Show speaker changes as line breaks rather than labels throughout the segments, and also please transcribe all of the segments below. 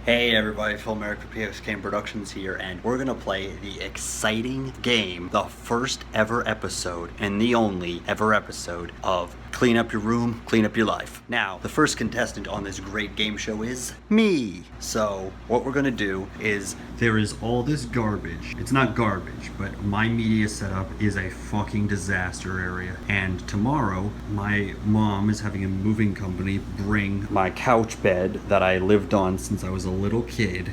Hey everybody, Phil Merrick for PXKM Productions here, and we're gonna play the exciting game, the first ever episode, and the only ever episode of Clean Up Your Room, Clean Up Your Life. Now, the first contestant on this great game show is me. So, what we're gonna do is, there is all this garbage. It's not garbage, but my media setup is a fucking disaster area. And tomorrow, my mom is having a moving company bring my couch bed that I lived on since I was a little kid,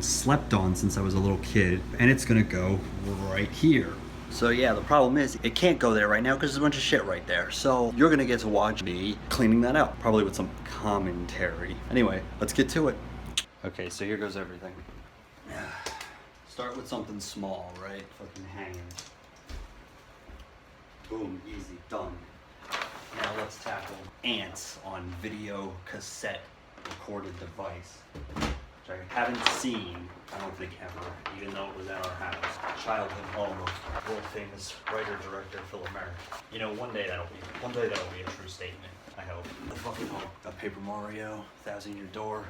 slept on since I was a little kid, and it's gonna go right here. So yeah, the problem is it can't go there right now because there's a bunch of shit right there. So you're gonna get to watch me cleaning that out, probably with some commentary. Anyway, let's get to it. Okay, so here goes everything. Start with something small, right? Fucking hangers. Boom, easy, done. Now let's tackle ants on video cassette recorded device, which I haven't seen, I don't think ever, even though it was at our house. Childhood home of world famous writer director Phil Merrick. You know, one day that'll be a true statement, I hope. The fucking a Paper Mario, 1,000-Year Door.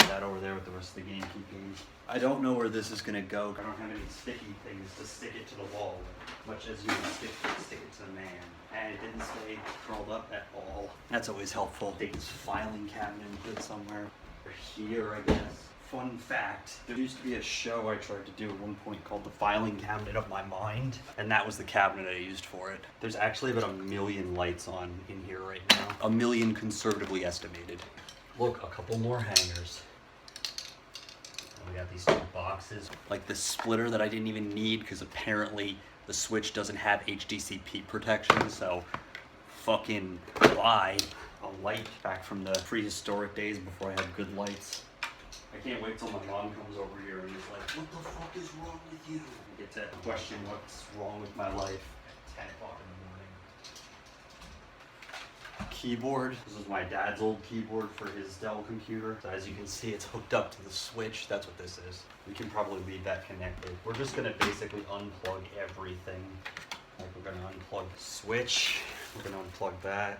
That over there with the rest of the GameCube games. I don't know where this is gonna go. I don't have any sticky things to stick it to the wall with, much as you would stick it to the man. And it didn't stay curled up at all. That's always helpful. Take this filing cabinet and put it somewhere. Or here, I guess. Fun fact, there used to be a show I tried to do at one point called The Filing Cabinet of My Mind, and that was the cabinet I used for it. There's actually about 1 million lights on in here right now. 1 million conservatively estimated. Look, a couple more hangers. We got these 2 boxes. Like the splitter that I didn't even need because apparently the Switch doesn't have HDCP protection, so fucking buy a light back from the prehistoric days before I had good lights. I can't wait till my mom comes over here and is like, what the fuck is wrong with you? I get to question what's wrong with my life at 10 o'clock in the morning. Keyboard. This is my dad's old keyboard for his Dell computer. So as you can see, it's hooked up to the Switch. That's what this is. We can probably leave that connected. We're just gonna basically unplug everything. Like we're gonna unplug the Switch. We're gonna unplug that.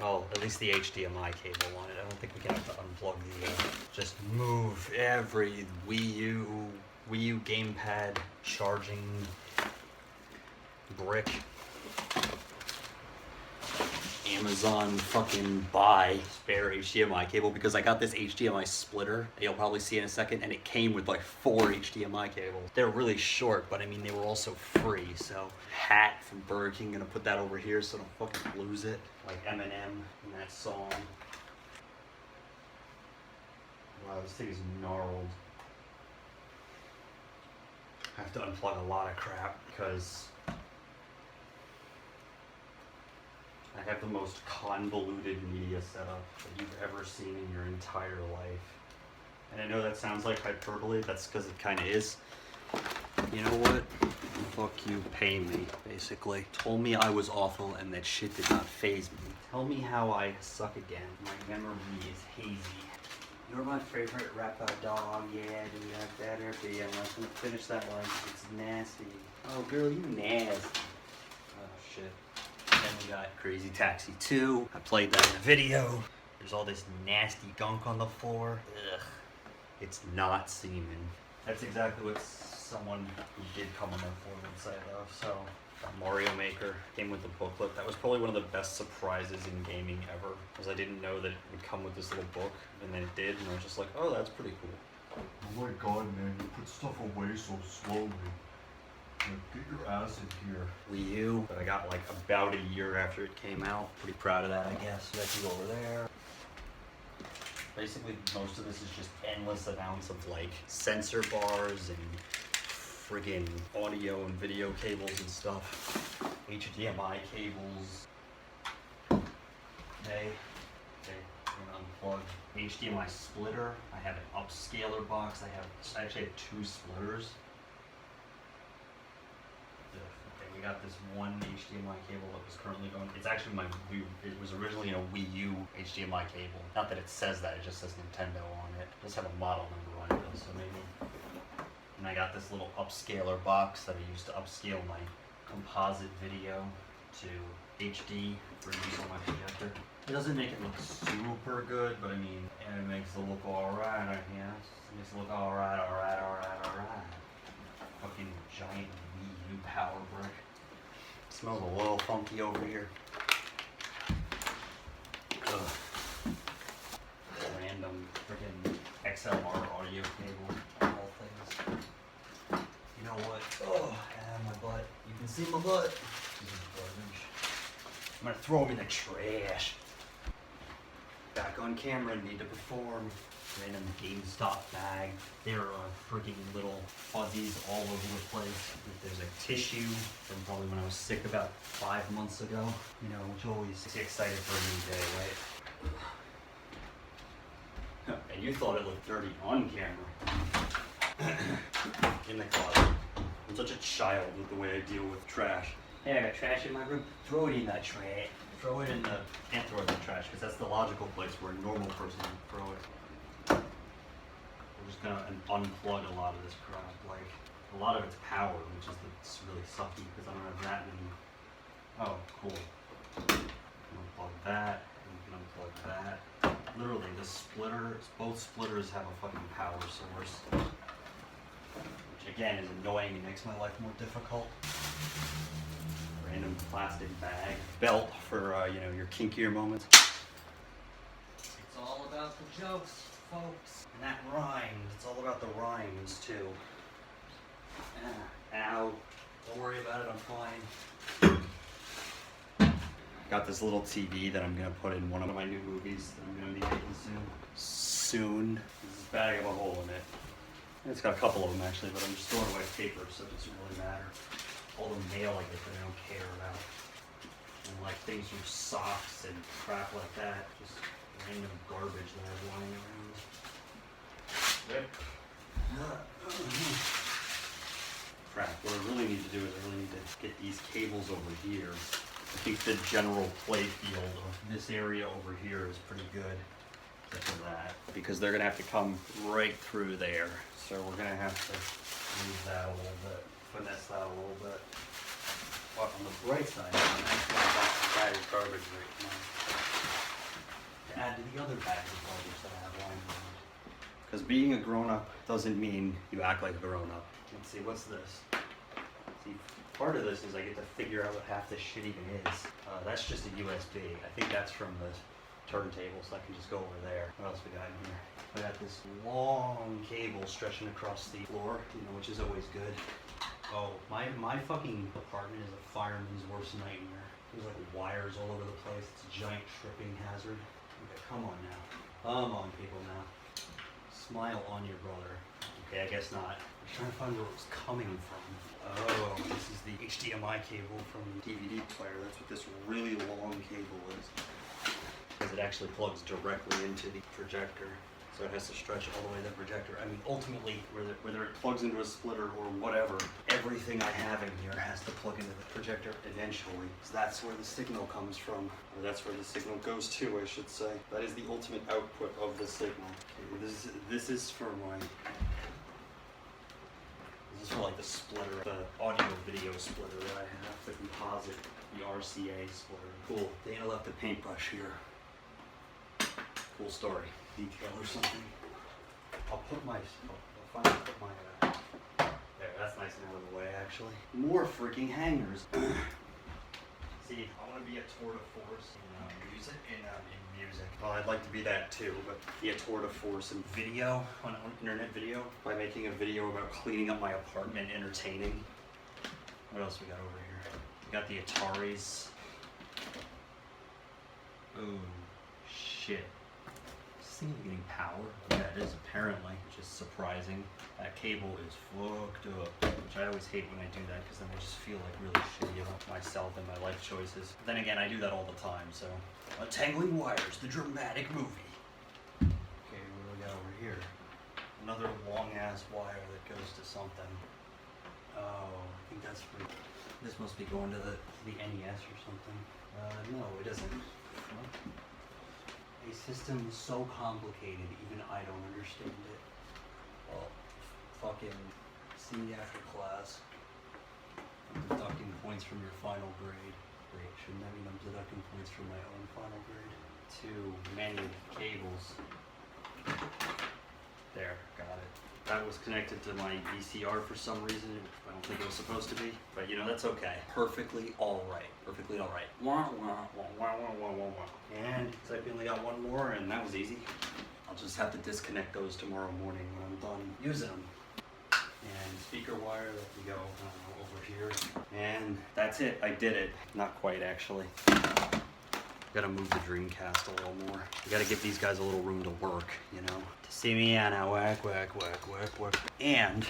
Oh, at least the HDMI cable on it. I don't think we can have to unplug the, just move every Wii U gamepad charging brick. Amazon fucking buy spare HDMI cable because I got this HDMI splitter that you'll probably see in a second, and it came with like 4 HDMI cables. They're really short, but I mean they were also free. So hat from Burger King, gonna put that over here so I don't fucking lose it like Eminem in that song. Wow, this thing is gnarled. I have to unplug a lot of crap because I have the most convoluted media setup that you've ever seen in your entire life. And I know that sounds like hyperbole, that's because it kind of is. You know what? Fuck you, pay me, basically. Told me I was awful and that shit did not faze me. Tell me how I suck again. My memory is hazy. You're my favorite rapper, dog, yeah, do you have better be? I'm not gonna finish that line because it's nasty. Oh girl, you nasty. Oh shit. Then we got Crazy Taxi 2. I played that in a video. There's all this nasty gunk on the floor. Ugh. It's not semen. That's exactly what someone who did come on their floor would say though. So, Mario Maker came with a booklet. That was probably one of the best surprises in gaming ever, because I didn't know that it would come with this little book, and then it did, and I was just like, oh, that's pretty cool.
Oh my god, man, you put stuff away so slowly. Get your ass in here.
Wii U, that I got like about a year after it came out. Pretty proud of that, I guess. That can go over there. Basically, most of this is just endless amounts of like sensor bars and friggin' audio and video cables and stuff. HDMI cables. Okay, I'm gonna unplug HDMI splitter. I have an upscaler box. I actually have 2 splitters. Okay, we got this one HDMI cable that was currently going. It's actually it was originally a Wii U HDMI cable. Not that it says that, it just says Nintendo on it. It does have a model number on it, so maybe. And I got this little upscaler box that I used to upscale my composite video to HD for use on my projector. It doesn't make it look super good, but I mean, it makes it look alright, I guess. It makes it look alright. Fucking giant Wii U power brick. Smells a little funky over here. Ugh. Random freaking XLR audio cable, of all things. You know what? Oh, my butt. You can see my butt. This is garbage. I'm gonna throw them in the trash. Back on camera, need to perform. Random GameStop bag. There are freaking little fuzzies all over the place. There's a tissue from probably when I was sick about 5 months ago. You know, which always gets you excited for a new day, right? And you thought it looked dirty on camera. In the closet. I'm such a child with the way I deal with trash. Hey, I got trash in my room. Throw it in that trash. Throw it in the... Can't throw it in the trash because that's the logical place where a normal person would throw it. We're just gonna unplug a lot of this crap. Like, a lot of it's power, which is it's really sucky because I don't have that many. Oh, cool. Unplug that. And we can unplug that. Literally, the splitter, both splitters have a fucking power source. Which again is annoying and makes my life more difficult. Random plastic bag. Belt for, you know, your kinkier moments. It's all about the jokes, folks. And that rhymes. It's all about the rhymes, too. Ow. Don't worry about it, I'm fine. Got this little TV that I'm going to put in one of my new movies that I'm going to be making soon. This bag have a hole in it. It's got a couple of them, actually, but I'm just throwing away paper, so it doesn't really matter. All the mail I get that I don't care about. And like things from socks and crap like that. Just random garbage that I have lying around. Yep. Crap, what I really need to do is I really need to get these cables over here. I think the general play field of this area over here is pretty good. Except for that. Because they're gonna have to come right through there. So we're gonna have to move that a little bit. Finesse that a little bit. But on the bright side, that's my bag of garbage right now. To add to the other bags of garbage that I have lying around. Because being a grown-up doesn't mean you act like a grown-up. Let's see, what's this? See, part of this is I get to figure out what half this shit even is. That's just a USB. I think that's from the turntable, so I can just go over there. What else we got in here? I got this long cable stretching across the floor, you know, which is always good. Oh, my fucking apartment is a fireman's worst nightmare. There's like wires all over the place. It's a giant tripping hazard. Okay, come on now. Come on, people now. Smile on your brother. Okay, I guess not. I'm trying to find where it was coming from. Oh, this is the HDMI cable from the DVD player. That's what this really long cable is. Because it actually plugs directly into the projector. So it has to stretch all the way to the projector. I mean, ultimately, whether it plugs into a splitter or whatever, everything I have in here has to plug into the projector eventually. So that's where the signal comes from. Or that's where the signal goes to, I should say. That is the ultimate output of the signal. Okay, this is for my... This is for like the splitter, the audio video splitter that I have, the composite, the RCA splitter. Cool. Dana left a paintbrush here. Cool story. Detail or something. I'll finally put my, there, that's nice and out of the way actually. More freaking hangers. See, I want to be a tour de force in music. Well, I'd like to be that too, but be a tour de force in video, on internet video, by making a video about cleaning up my apartment, entertaining. What else we got over here? We got the Ataris. Oh, shit. Is this thing getting power? Yeah, it is apparently, which is surprising. That cable is fucked up, which I always hate when I do that because then I just feel like really shitty about myself and my life choices. But then again, I do that all the time, so. Untangling Wires, the dramatic movie. Okay, what do we got over here? Another long-ass wire that goes to something. Oh, I think that's for... This must be going to the NES or something. No, it isn't. What? A system so complicated, even I don't understand it. Well, fucking see me after class. I'm deducting points from your final grade. Wait, shouldn't that mean I'm deducting points from my own final grade? 2 manual cables. There, got it. That was connected to my VCR for some reason. I don't think it was supposed to be, but you know, that's okay. Perfectly all right. Perfectly all right. Wah, wah, wah, wah, wah, wah, wah. And so I only got one more, and that was easy. I'll just have to disconnect those tomorrow morning when I'm done using them. And speaker wire, let me go over here. And that's it, I did it. Not quite, actually. Gotta move the Dreamcast a little more. I gotta give these guys a little room to work, you know? To see me and I whack, whack, whack, whack, whack. And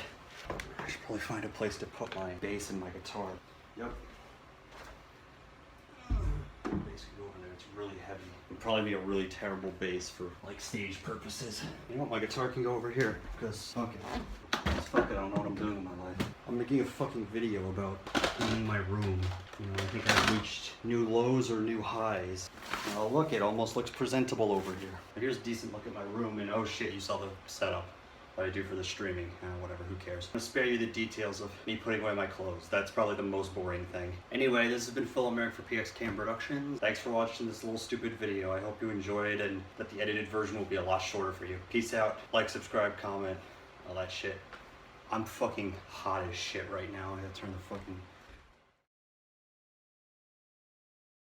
I should probably find a place to put my bass and my guitar. Yep. Bass can go over there, it's really heavy. It'd probably be a really terrible bass for like stage purposes. You know what, my guitar can go over here, because fuck it. Fuck it, I don't know what I'm doing in my life. I'm making a fucking video about cleaning my room. You know, I think I've reached new lows or new highs. Oh look, it almost looks presentable over here. Here's a decent look at my room, and oh shit, you saw the setup that I do for the streaming. Whatever, who cares? I'm gonna spare you the details of me putting away my clothes. That's probably the most boring thing. Anyway, this has been Phil Merrick for PXKM Productions. Thanks for watching this little stupid video. I hope you enjoyed, and that the edited version will be a lot shorter for you. Peace out. Like, subscribe, comment, all that shit. I'm fucking hot as shit right now. I gotta turn the fucking